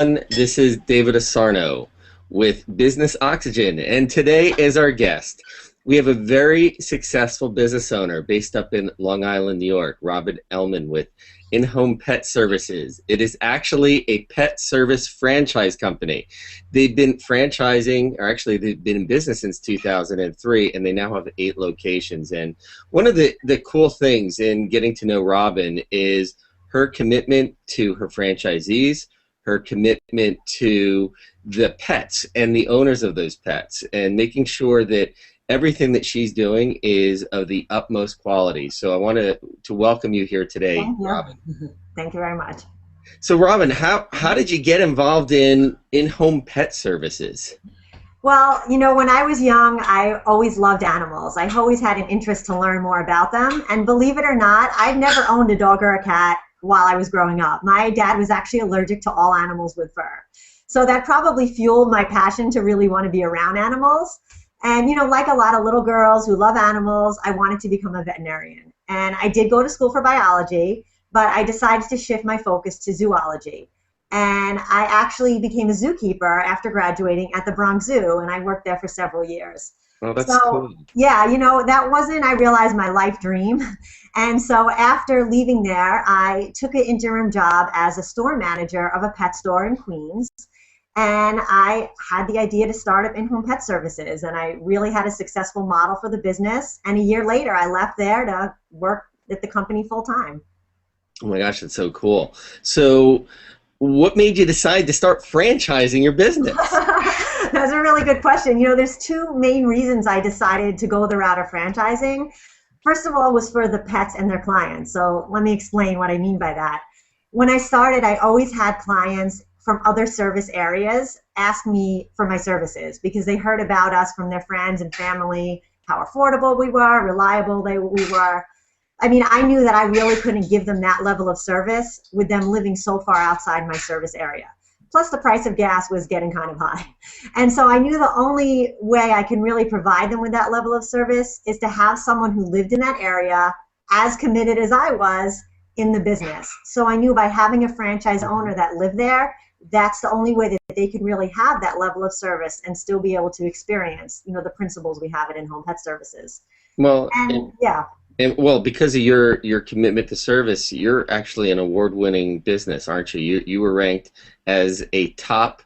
This is David Asarnow with Business Oxygen, and today is our guest. We have a very successful business owner based up in Long Island, New York, Robyn Elman with In-Home Pet Services. It is actually a pet service franchise company. They've been franchising, or actually they've been in business since 2003, and they now have 8 locations. And one of the cool things in getting to know Robyn is her commitment to her franchisees, her commitment to the pets and the owners of those pets, and making sure that everything that she's doing is of the utmost quality. So I want to welcome you here today, Robyn. Thank you very much. So Robyn, how did you get involved in in-home pet services? Well, you know, when I was young, I always loved animals. I always had an interest to learn more about them. And believe it or not, I've never owned a dog or a cat while I was growing up. My dad was actually allergic to all animals with fur. So that probably fueled my passion to really want to be around animals. And, you know, like a lot of little girls who love animals, I wanted to become a veterinarian. And I did go to school for biology, but I decided to shift my focus to zoology. And I actually became a zookeeper after graduating at the Bronx Zoo, and I worked there for several years. Oh, that's cool. Yeah, you know, that wasn't, I realized, my life dream. And so after leaving there, I took an interim job as a store manager of a pet store in Queens. And I had the idea to start up in-home pet services, and I really had a successful model for the business. And a year later, I left there to work at the company full-time. Oh my gosh, that's so cool. So what made you decide to start franchising your business? That's a really good question. You know, there's 2 main reasons I decided to go the route of franchising. First of all was for the pets and their clients. So let me explain what I mean by that. When I started, I always had clients from other service areas ask me for my services because they heard about us from their friends and family, how affordable we were, reliable we were. I mean, I knew that I really couldn't give them that level of service with them living so far outside my service area. Plus the price of gas was getting kind of high. And so I knew the only way I can really provide them with that level of service is to have someone who lived in that area as committed as I was in the business. So I knew by having a franchise owner that lived there, that's the only way that they could really have that level of service and still be able to experience, you know, the principles we have at In-Home Pet Services. Well, yeah. And well, because of your commitment to service, you're actually an award-winning business, aren't you? You were ranked as a top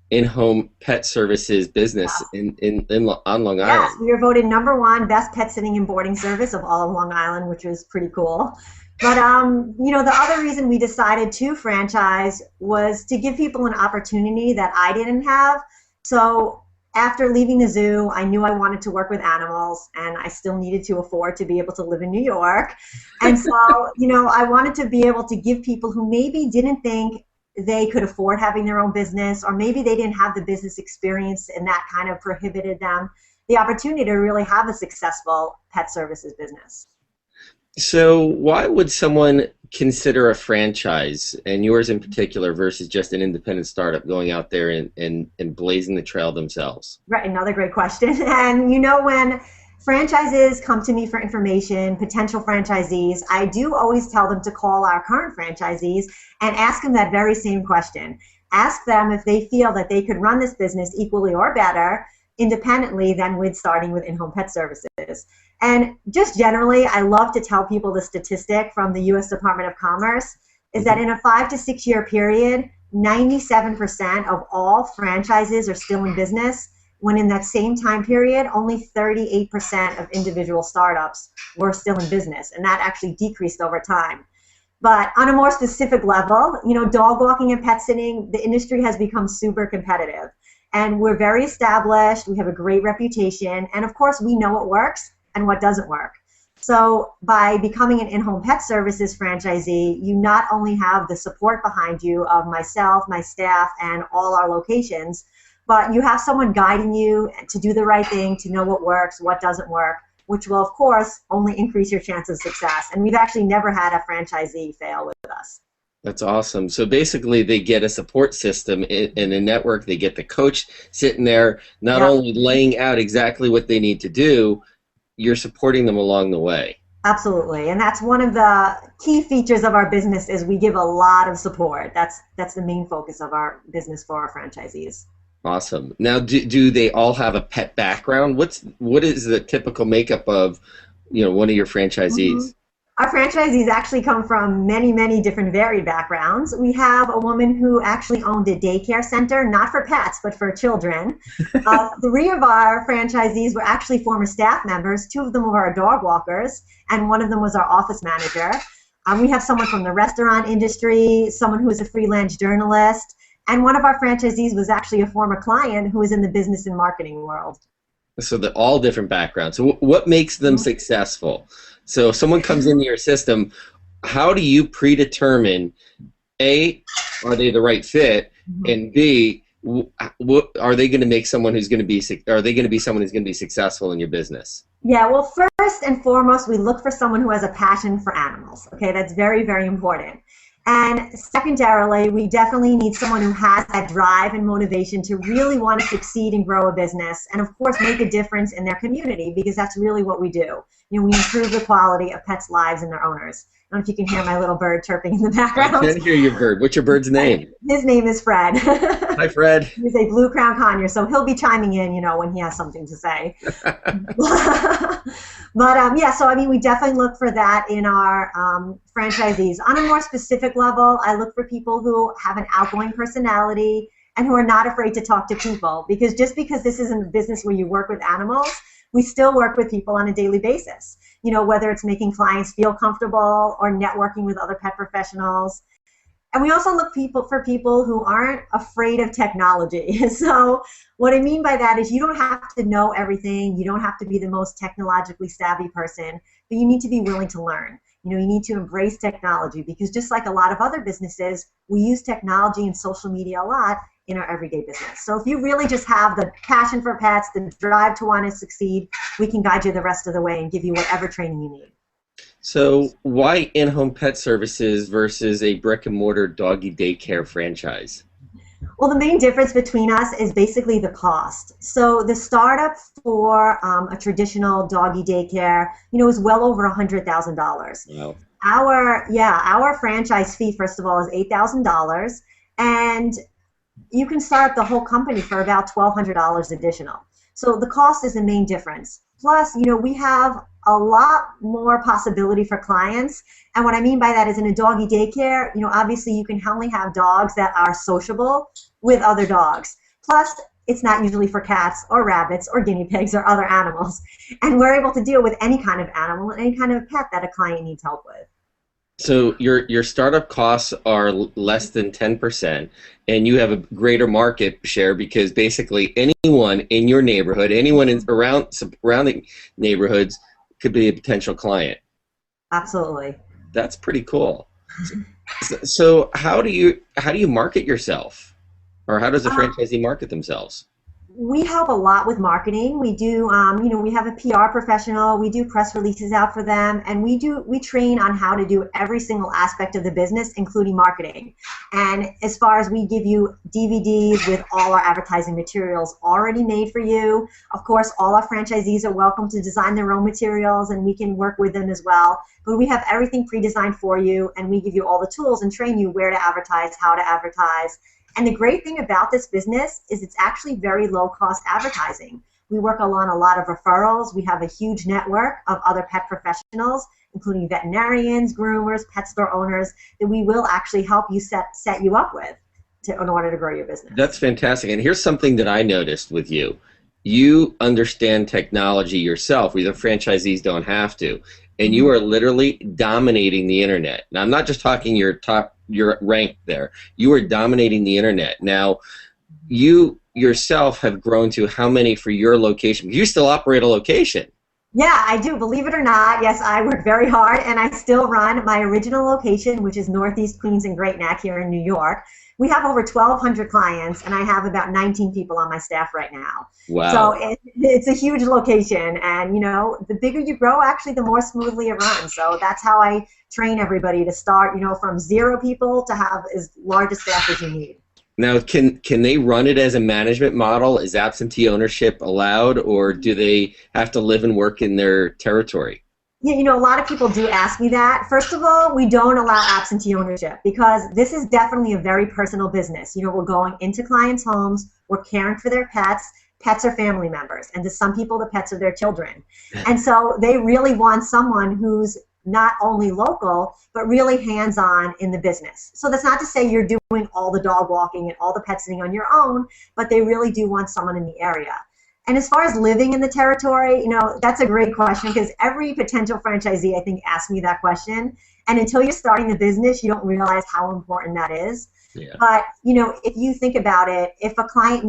in-home pet services business on Long Island. Yes, we were voted #1 best pet sitting and boarding service of all of Long Island, which was pretty cool. But you know, the other reason we decided to franchise was to give people an opportunity that I didn't have. So after leaving the zoo, I knew I wanted to work with animals, and I still needed to afford to be able to live in New York. And so, you know, I wanted to be able to give people who maybe didn't think they could afford having their own business, or maybe they didn't have the business experience and that kind of prohibited them, the opportunity to really have a successful pet services business. So why would someone consider a franchise, and yours in particular, versus just an independent startup going out there and blazing the trail themselves? Right, another great question. And you know, when franchises come to me for information, potential franchisees, I do always tell them to call our current franchisees and ask them that very same question. Ask them if they feel that they could run this business equally or better independently than with starting with In-Home Pet Services. And just generally, I love to tell people the statistic from the U.S. Department of Commerce is that in a 5 to 6 year period, 97% of all franchises are still in business, when in that same time period, only 38% of individual startups were still in business, and that actually decreased over time. But on a more specific level, you know, dog walking and pet sitting, the industry has become super competitive. And we're very established, we have a great reputation, and of course we know what works and what doesn't work. So by becoming an In-Home Pet Services franchisee, you not only have the support behind you of myself, my staff, and all our locations, but you have someone guiding you to do the right thing, to know what works, what doesn't work, which will, of course, only increase your chance of success. And we've actually never had a franchisee fail with us. That's awesome. So basically they get a support system in a network. They get the coach sitting there, not only laying out exactly what they need to do, you're supporting them along the way. Absolutely. And that's one of the key features of our business is we give a lot of support. That's the main focus of our business for our franchisees. Awesome. Now, do they all have a pet background? What is the typical makeup of, one of your Mhm. franchisees? Our franchisees actually come from many, many different varied backgrounds. We have a woman who actually owned a daycare center, not for pets, but for children. Three of our franchisees were actually former staff members. Two of them were our dog walkers, and one of them was our office manager. We have someone from the restaurant industry, someone who is a freelance journalist, and one of our franchisees was actually a former client who was in the business and marketing world. So they're all different backgrounds. So what makes them successful? So if someone comes into your system, how do you predetermine A, are they the right fit, and B, what are they going to make someone who's going to be are they going to be someone who's going to be successful in your business? Yeah, well, first and foremost, we look for someone who has a passion for animals. Okay, that's very, very important. And secondarily, we definitely need someone who has that drive and motivation to really want to succeed and grow a business, and of course, make a difference in their community because that's really what we do. We improve the quality of pets' lives and their owners. I don't know if you can hear my little bird chirping in the I background. can hear your bird. What's your bird's name? His name is Fred. Hi, Fred. He's a blue crown conure, so he'll be chiming in, when he has something to say. But yeah, so I mean, we definitely look for that in our franchisees. On a more specific level, I look for people who have an outgoing personality and who are not afraid to talk to people. Because just because this isn't a business where you work with animals, we still work with people on a daily basis. Whether it's making clients feel comfortable or networking with other pet professionals. And we also look for people who aren't afraid of technology. So what I mean by that is you don't have to know everything. You don't have to be the most technologically savvy person, but you need to be willing to learn. You need to embrace technology because just like a lot of other businesses, we use technology and social media a lot in our everyday business. So if you really just have the passion for pets, the drive to want to succeed, we can guide you the rest of the way and give you whatever training you need. So why in-home pet services versus a brick-and-mortar doggy daycare franchise? Well, the main difference between us is basically the cost. So the startup for a traditional doggy daycare, is well over $100,000. Wow. Our franchise fee, first of all, is $8,000, and you can start the whole company for about $1,200 additional. So the cost is the main difference. Plus, we have a lot more possibility for clients. And what I mean by that is in a doggy daycare, obviously you can only have dogs that are sociable with other dogs. Plus, it's not usually for cats or rabbits or guinea pigs or other animals. And we're able to deal with any kind of animal and any kind of pet that a client needs help with. So your startup costs are less than 10%, and you have a greater market share because basically anyone in your neighborhood, anyone around surrounding neighborhoods could be a potential client. Absolutely. That's pretty cool. So how do you market yourself, or how does a franchisee market themselves? We help a lot with marketing. We do, we have a PR professional. We do press releases out for them, and we train on how to do every single aspect of the business, including marketing. And as far as we give you DVDs with all our advertising materials already made for you. Of course, all our franchisees are welcome to design their own materials, and we can work with them as well. But we have everything pre-designed for you, and we give you all the tools and train you where to advertise, how to advertise. And the great thing about this business is it's actually very low-cost advertising. We work on a lot of referrals. We have a huge network of other pet professionals, including veterinarians, groomers, pet store owners, that we will actually help you set you up with in order to grow your business. That's fantastic. And here's something that I noticed with you. You understand technology yourself, where the franchisees don't have to. And you are literally dominating the internet. Now, I'm not just talking your rank there. You are dominating the internet. Now, you yourself have grown to how many for your location? You still operate a location. Yeah, I do. Believe it or not, yes, I work very hard, and I still run my original location, which is Northeast Queens and Great Neck here in New York. We have over 1,200 clients, and I have about 19 people on my staff right now. Wow. So it's a huge location, and the bigger you grow, actually, the more smoothly it runs. So that's how I train everybody to start, from 0 people to have as large a staff as you need. Now, can they run it as a management model? Is absentee ownership allowed, or do they have to live and work in their territory? You know, a lot of people do ask me that. First of all, we don't allow absentee ownership because this is definitely a very personal business. You know, we're going into clients' homes, we're caring for their pets. Pets are family members, and to some people, the pets are their children. And so they really want someone who's not only local, but really hands-on in the business. So that's not to say you're doing all the dog walking and all the pet sitting on your own, but they really do want someone in the area. And as far as living in the territory, you know, that's a great question because every potential franchisee, I think, asks me that question. And until you're starting the business, you don't realize how important that is. Yeah. But, you know, if you think about it, if a client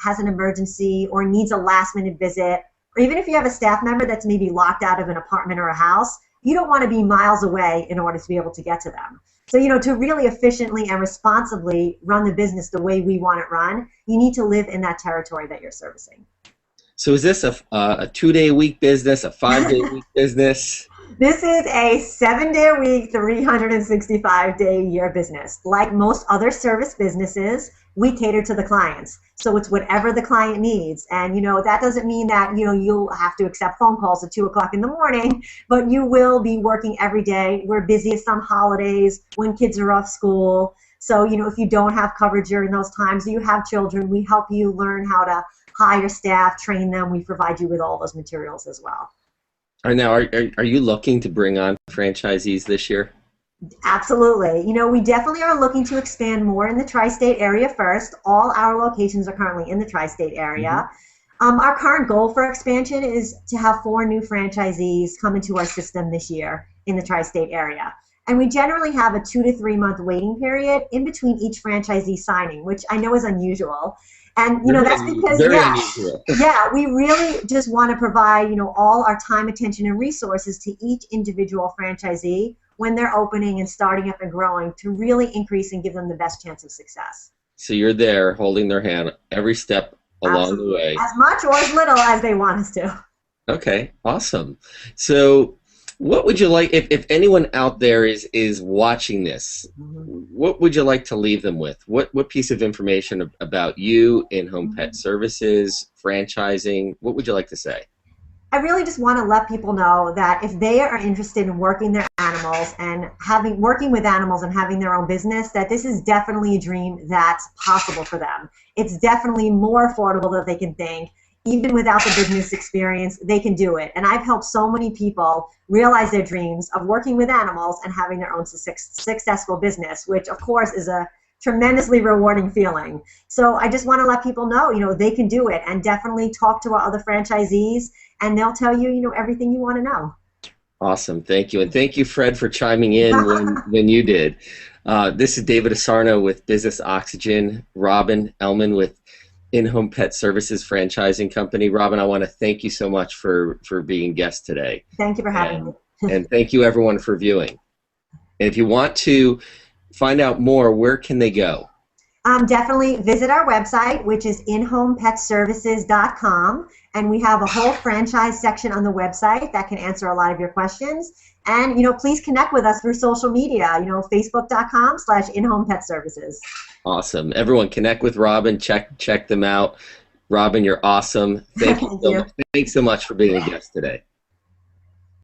has an emergency or needs a last minute visit, or even if you have a staff member that's maybe locked out of an apartment or a house, you don't want to be miles away in order to be able to get to them. So, you know, to really efficiently and responsibly run the business the way we want it run, you need to live in that territory that you're servicing. So is this a 2-day-a-week business, a 5-day-a-week business? This is a 7-day-a-week, 365-day-a-year business. Like most other service businesses, we cater to the clients. So it's whatever the client needs. And, you know, that doesn't mean that, you know, you'll have to accept phone calls at 2 o'clock in the morning, but you will be working every day. We're busiest on holidays, when kids are off school. So, you know, if you don't have coverage during those times, you have children, we help you learn how to hire staff, train them. We provide you with all those materials as well. Now, are you looking to bring on franchisees this year? Absolutely. You know, we definitely are looking to expand more in the tri-state area first. All our locations are currently in the tri-state area. Our current goal for expansion is to have 4 new franchisees come into our system this year in the tri-state area. And we generally have a 2 to 3 month waiting period in between each franchisee signing, which I know is unusual. And, you know, that's because, we really just want to provide, you know, all our time, attention, and resources to each individual franchisee when they're opening and starting up and growing to really increase and give them the best chance of success. So you're there holding their hand every step along the way. As much or as little as they want us to. Okay, awesome. So what would you like, if anyone out there is watching this, what would you like to leave them with? What piece of information about you, in-home pet services, franchising, what would you like to say? I really just want to let people know that if they are interested in working their animals and working with animals and having their own business, that this is definitely a dream that's possible for them. It's definitely more affordable than they can think. Even without the business experience, they can do it. And I've helped so many people realize their dreams of working with animals and having their own successful business, which of course is a tremendously rewarding feeling. So I just want to let people know, you know, they can do it, and definitely talk to our other franchisees and they'll tell you, you know, everything you want to know. Awesome. Thank you. And thank you, Fred, for chiming in when you did. This is David Asarnow with Business Oxygen, Robyn Elman with In-Home Pet Services Franchising Company. Robyn, I want to thank you so much for being guest today. Thank you for having me. And thank you, everyone, for viewing. And if you want to find out more, where can they go? Definitely visit our website, which is inhomepetservices.com, and we have a whole franchise section on the website that can answer a lot of your questions. And, you know, please connect with us through social media, you know, facebook.com/inhomepetservices. Awesome. Everyone connect with Robyn, check them out. Robyn, you're awesome. Thank you so much. Thanks so much for being a guest today.